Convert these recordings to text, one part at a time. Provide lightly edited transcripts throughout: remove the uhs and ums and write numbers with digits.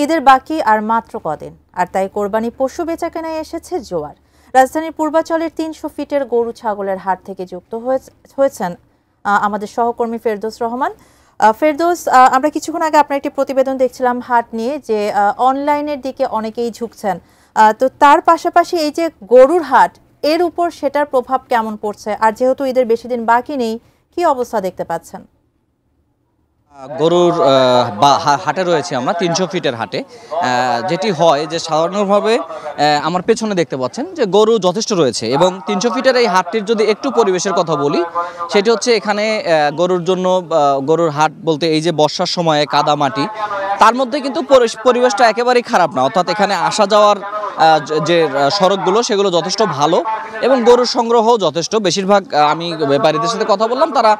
ঈদের বাকি আর মাত্র কদিন, আর তাই কোরবানি পশু বেচাকেনায় এসেছে জোয়ার। রাজধানীর পূর্বাচলের ৩০০ ফিটের গরু ছাগলের হাট থেকে যুক্ত হয়েছেন আমাদের সহকর্মী ফেরদৌস রহমান। ফেরদৌস, আমরা কিছুক্ষণ আগে আপনার একটি প্রতিবেদন দেখছিলাম হাট নিয়ে, যে অনলাইনের দিকে অনেকেই ঝুঁকছেন। তো তার পাশাপাশি এই যে গরুর হাট, এর উপর সেটার প্রভাব কেমন পড়ছে? আর যেহেতু ঈদের বেশি দিন বাকি নেই, কি অবস্থা দেখতে পাচ্ছেন? গরুর হাটে রয়েছে আমরা ৩০০ ফিটের হাটে। যেটি হয় যে সাধারণভাবে আমার পেছনে দেখতে পাচ্ছেন যে গরু যথেষ্ট রয়েছে, এবং ৩০০ ফিটের এই হাটটির যদি একটু পরিবেশের কথা বলি, সেটি হচ্ছে এখানে গরুর জন্য গরুর হাট বলতে এই যে বর্ষার সময়ে কাদা মাটি, তার মধ্যে কিন্তু পরিবেশটা একেবারেই খারাপ না। অর্থাৎ এখানে আসা যাওয়ার যে সড়কগুলো সেগুলো যথেষ্ট ভালো, এবং গরুর সংগ্রহ যথেষ্ট। বেশিরভাগ আমি ব্যাপারীদের সাথে কথা বললাম, তারা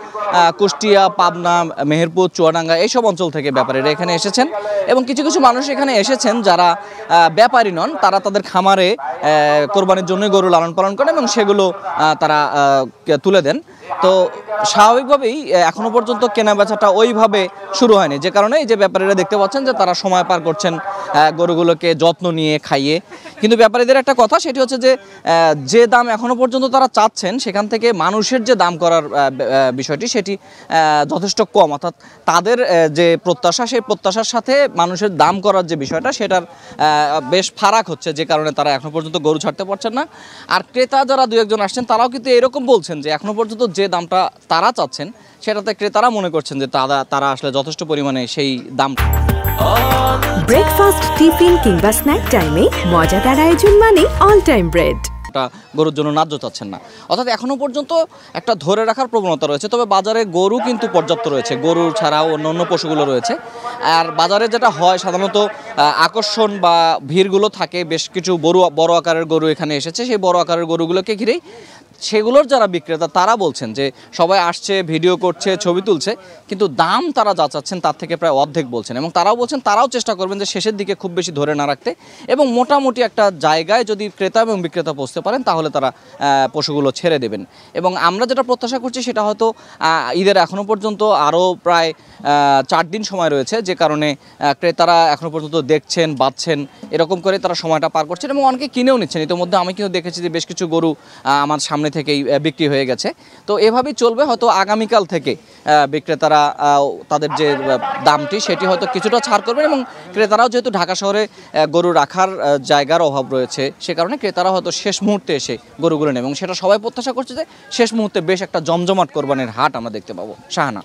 কুষ্টিয়া, পাবনা, মেহেরপুর, চুয়াডাঙ্গা এইসব অঞ্চল থেকে ব্যাপারীরা এখানে এসেছেন, এবং কিছু কিছু মানুষ এখানে এসেছেন যারা ব্যাপারী নন, তারা তাদের খামারে কোরবানির জন্যই গরু লালন পালন করেন এবং সেগুলো তারা তুলে দেন। তো স্বাভাবিকভাবেই এখনো পর্যন্ত কেনা বেচাটা ওইভাবে শুরু হয়নি, যে কারণে এই যে ব্যাপারীরা দেখতে পাচ্ছেন যে তারা সময় পার করছেন গরুগুলোকে যত্ন নিয়ে খাইয়ে। কিন্তু ব্যাপারীদের একটা কথা, সেটি হচ্ছে যে দাম এখনো পর্যন্ত তারা চাচ্ছেন, সেখান থেকে মানুষের যে দাম করার বিষয়টি সেটি যথেষ্ট কম। অর্থাৎ তাদের যে প্রত্যাশা, সেই প্রত্যাশার সাথে মানুষের দাম করার যে বিষয়টা, সেটার বেশ ফারাক হচ্ছে, যে কারণে তারা এখনো পর্যন্ত গরু ছাড়তে পারছেন না। আর ক্রেতা যারা দু একজন আসছেন, তারাও কিন্তু এরকম বলছেন যে এখনো পর্যন্ত যে দামটা তারা চাচ্ছেন, সেটাতে ক্রেতারা মনে করছেন যে তারা আসলে যথেষ্ট পরিমাণে সেই দাম। ব্রেকফাস্ট, টিফিন কিংবা স্ন্যাক টাইমে মজাদার আয়োজন মানে অল টাইম ব্রেড। গরুর জন্য ন্যায্য চাচ্ছেন না, অর্থাৎ এখনো পর্যন্ত একটা ধরে রাখার প্রবণতা রয়েছে। তবে বাজারে গরু কিন্তু পর্যাপ্ত রয়েছে, গরু ছাড়াও অন্য পশুগুলো রয়েছে। আর বাজারে যেটা হয় সাধারণত আকর্ষণ বা ভিড়গুলো থাকে, বেশ কিছু বড় আকারের গরু এখানে এসেছে। সেই বড় আকারের গরুগুলোকে ঘিরেই সেগুলোর যারা বিক্রেতা, তারা বলছেন যে সবাই আসছে, ভিডিও করছে, ছবি তুলছে, কিন্তু দাম তারা যা চাচ্ছেন তার থেকে প্রায় অর্ধেক বলছেন। এবং তারাও বলছেন তারাও চেষ্টা করবেন যে শেষের দিকে খুব বেশি ধরে না রাখতে, এবং মোটামুটি একটা জায়গায় যদি ক্রেতা এবং বিক্রেতা পৌঁছতে পারেন, তাহলে তারা পশুগুলো ছেড়ে দেবেন। এবং আমরা যেটা প্রত্যাশা করছি, সেটা হয়তো ঈদের এখনও পর্যন্ত আরও প্রায় 4 দিন সময় রয়েছে, যে কারণে ক্রেতারা এখনও পর্যন্ত দেখছেন, বাঁচছেন, এরকম করে তারা সময়টা পার করছেন, এবং অনেকে কিনেও নিচ্ছেন। ইতিমধ্যে আমি কিন্তু দেখেছি যে বেশ কিছু গরু আমার সামনে থেকেই বিক্রি হয়ে গেছে। তো এভাবেই চলবে, হয়তো আগামীকাল থেকে বিক্রেতারা তাদের যে দামটি সেটি হয়তো কিছুটা ছাড় করবেন, এবং ক্রেতারাও যেহেতু ঢাকা শহরে গরু রাখার জায়গার অভাব রয়েছে, সে কারণে ক্রেতারা হয়তো শেষ মুহূর্তে এসে গরুগুলো নেবে, এবং সেটা সবাই প্রত্যাশা করছে যে শেষ মুহূর্তে বেশ একটা জমজমাট কোরবানির হাট আমরা দেখতে পাবো। শাহানা।